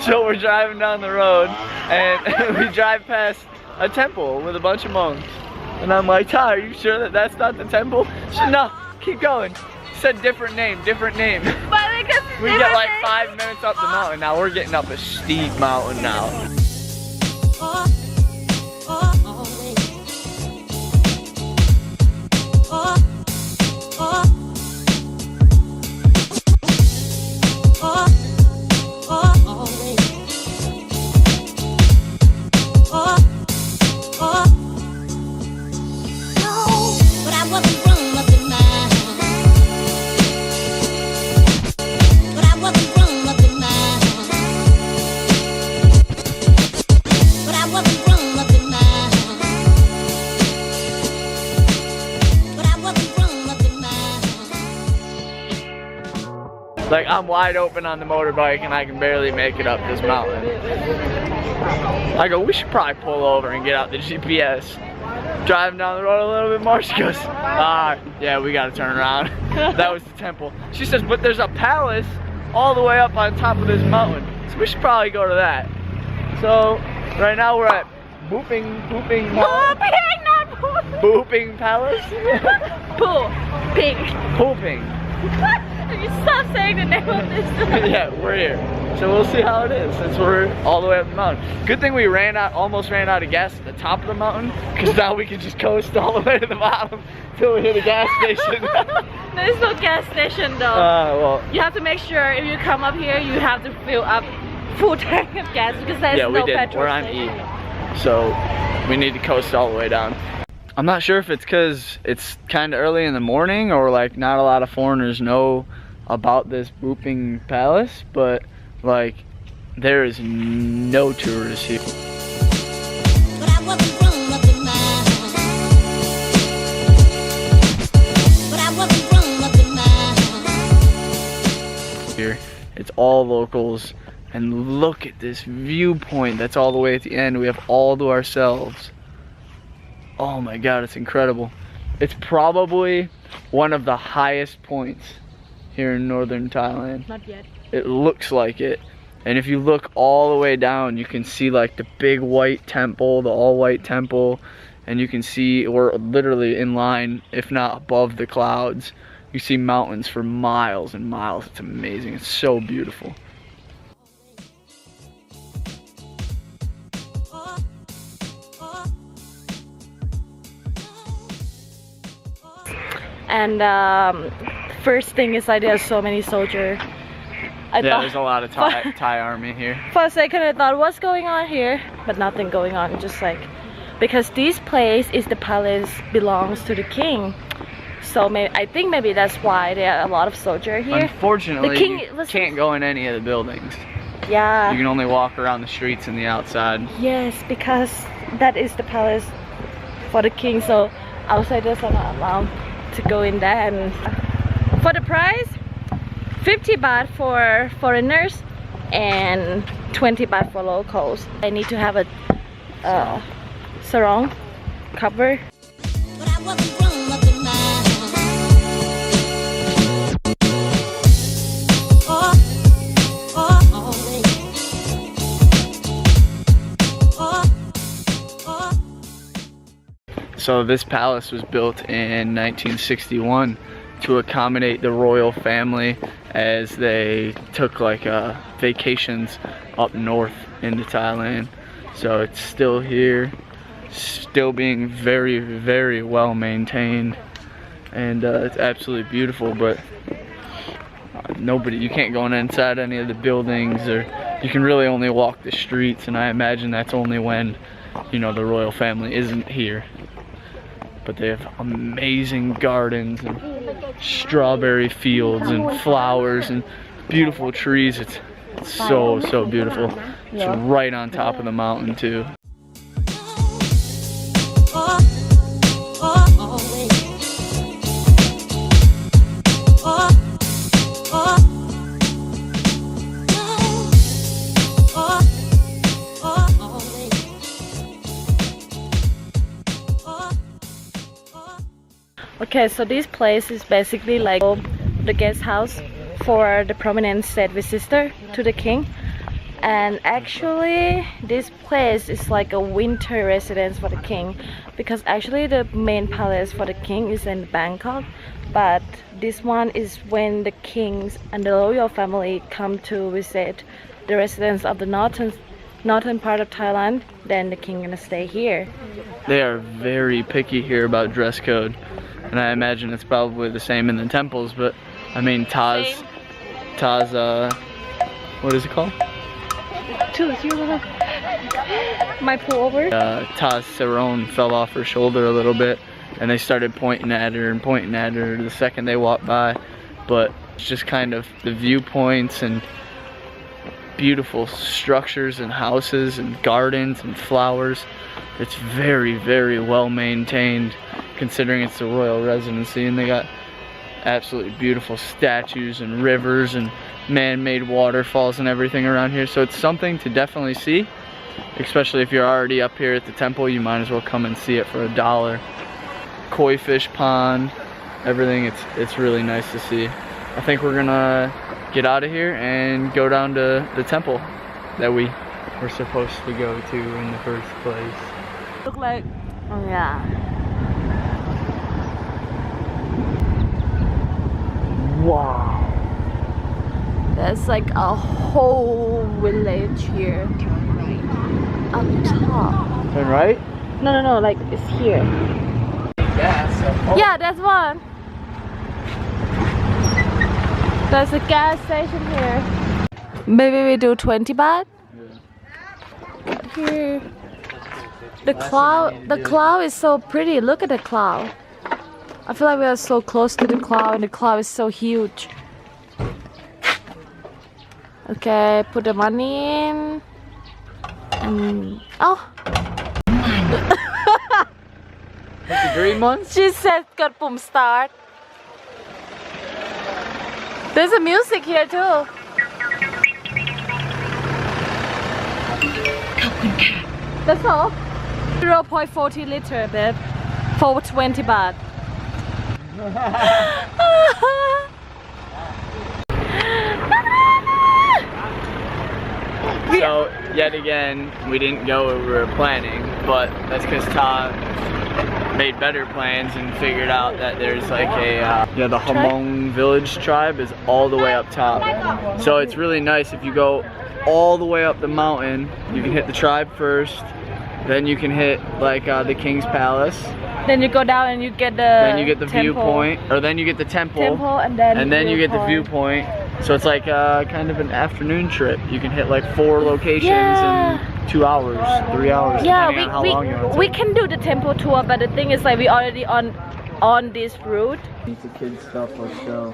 So we're driving down the road and we drive past a temple with a bunch of monks. And I'm like, Ty, are you sure that that's not the temple? She said, no, keep going. She said different name, different name. But because We get like 5 minutes up the mountain. Now we're getting up a steep mountain now. Like, I'm wide open on the motorbike and I can barely make it up this mountain. I go, we should probably pull over and get out the GPS. Driving down the road a little bit more, she goes, yeah, we gotta turn around. That was the temple. She says, but there's a palace all the way up on top of this mountain, so we should probably go to that. So, right now we're at Bhubing Palace? Bhubing. You stop saying the name of this. Yeah, we're here. So we'll see how it is since we're all the way up the mountain. Good thing we almost ran out of gas at the top of the mountain, because now we can just coast all the way to the bottom till we hit a gas station. There's no gas station though. Well, you have to make sure if you come up here, you have to fill up full tank of gas because there's no petrol We're on station. E, so we need to coast all the way down. I'm not sure if it's because it's kind of early in the morning or like not a lot of foreigners know about this Bhubing Palace, but like there is no tourists here. Here, it's all locals, and look at this viewpoint that's all the way at the end. We have all to ourselves. Oh my god, it's incredible. It's probably one of the highest points here in northern Thailand. Not yet. It looks like it. And if you look all the way down, you can see like the big white temple, the all white temple, and you can see we're literally in line, if not above the clouds. You see mountains for miles and miles. It's amazing. It's so beautiful. And first thing is like there's so many soldiers. There's a lot of Thai army here. For a second I thought what's going on here, but nothing going on. Just like because this place is the palace belongs to the king, so I think maybe that's why there are a lot of soldiers here. Unfortunately, the king you can't go in any of the buildings. Yeah. You can only walk around the streets and the outside. Yes, because that is the palace for the king, so outsiders are not allowed to go in there. And for the price, 50 baht for foreigners and 20 baht for locals. I need to have a sarong cover. So this palace was built in 1961 to accommodate the royal family as they took like vacations up north into Thailand. So it's still here, still being very, very well maintained, and it's absolutely beautiful. But you can't go inside any of the buildings, or you can really only walk the streets, and I imagine that's only when, you know, the royal family isn't here. But they have amazing gardens and strawberry fields and flowers and beautiful trees. It's so, so beautiful. It's right on top of the mountain too. Okay, so this place is basically like the guest house for the prominent state visitor to the king. And actually this place is like a winter residence for the king, because actually the main palace for the king is in Bangkok, but this one is when the kings and the royal family come to visit the residence of the northern part of Thailand, then the king gonna stay here. They are very picky here about dress code, and I imagine it's probably the same in the temples, but I mean Taz, what is it called? My pullover. Taz Saron fell off her shoulder a little bit, and they started pointing at her and pointing at her the second they walked by. But it's just kind of the viewpoints and beautiful structures and houses and gardens and flowers. It's very, very well maintained considering it's the royal residency, and they got absolutely beautiful statues and rivers and man-made waterfalls and everything around here. So it's something to definitely see, especially if you're already up here at the temple. You might as well come and see it for $1. Koi fish pond, everything. It's really nice to see. I think we're gonna get out of here and go down to the temple that we were supposed to go to in the first place. Look like, oh yeah. Wow. There's like a whole village here. Up top. Turn right? No, like it's here. Yeah, there's one. There's a gas station here. Maybe we do 20 baht? Yeah. Here. The cloud is so pretty. Look at the cloud. I feel like we are so close to the cloud, and the cloud is so huge. Okay, put the money in. Oh. The green ones? She said got boom start. There's a music here too. That's all. 0.40 liter, babe. For 20 baht. So, yet again, we didn't go where we were planning, but that's because Todd made better plans and figured out that there's like a, the Hmong village tribe is all the way up top. So it's really nice if you go all the way up the mountain, you can hit the tribe first, then you can hit like the king's palace. Then you go down and you get the viewpoint, or then you get the temple and then you get the viewpoint. So it's like kind of an afternoon trip. You can hit like 4 locations in 2 hours, 3 hours, depending on how long you want to. We can do the temple tour, but the thing is like we already on this route. It's the kids stuff, let's go.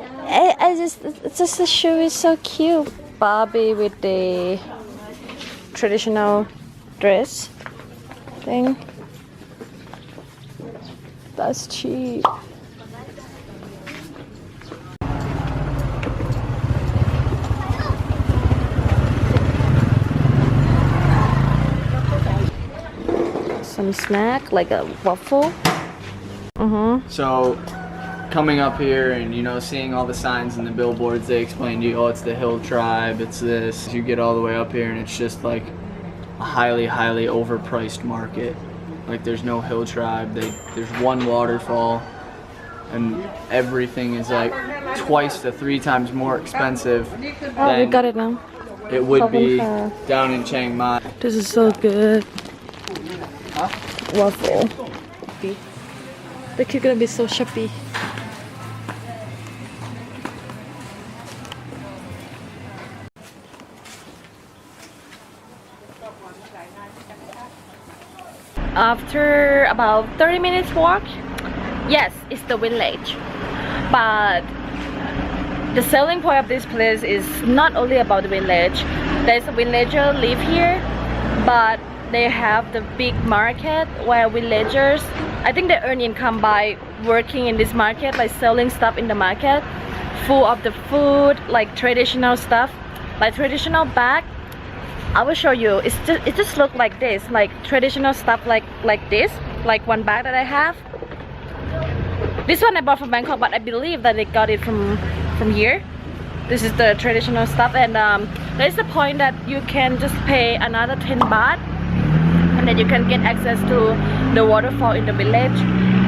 Just the shoe is so cute. Barbie with the traditional dress thing. That's cheap. Some snack like a waffle. So coming up here and seeing all the signs and the billboards, they explain to you, oh, it's the hill tribe, it's this. You get all the way up here and it's just like a highly overpriced market. Like there's no hill tribe, there's one waterfall, and everything is like twice to 3 times more expensive than we got it now. It would be down in Chiang Mai. This is so good. Huh? Waffle. The kid's gonna be so shoppy. After about 30 minutes walk, yes, it's the village, but the selling point of this place is not only about the village. There's a villager live here, but they have the big market where villagers, I think they earn income by working in this market, like selling stuff in the market, full of the food, like traditional stuff, like traditional bag. I will show you. It just look like this, like traditional stuff, like this, like one bag that I have. This one I bought from Bangkok, but I believe that they got it from here. This is the traditional stuff, and there's the point that you can just pay another 10 baht, and then you can get access to the waterfall in the village.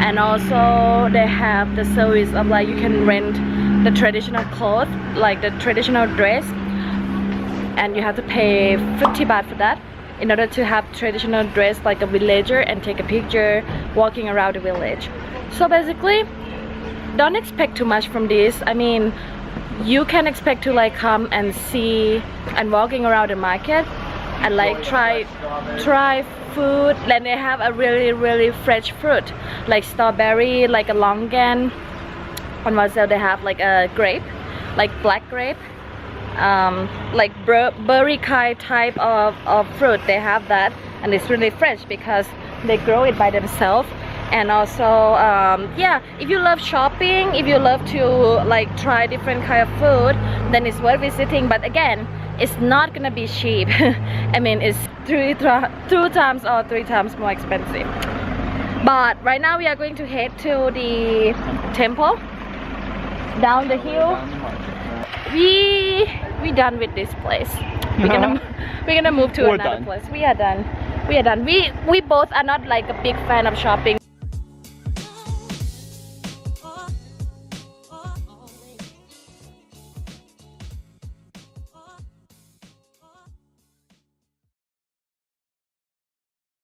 And also they have the service of like you can rent the traditional clothes, like the traditional dress, and you have to pay 50 baht for that in order to have traditional dress like a villager and take a picture walking around the village. So basically, don't expect too much from this. I mean, you can expect to like come and see and walking around the market and like try food. Then they have a really fresh fruit like strawberry, like a longan. On one side they have like a grape, like black grape, like berry kind type of fruit. They have that, and it's really fresh because they grow it by themselves. And also yeah, if you love shopping, if you love to like try different kind of food, then it's worth visiting. But again, it's not gonna be cheap. I mean, it's two times or 3 times more expensive. But right now we are going to head to the temple down the hill. We done with this place. We're gonna move to another place. We are done. We both are not like a big fan of shopping.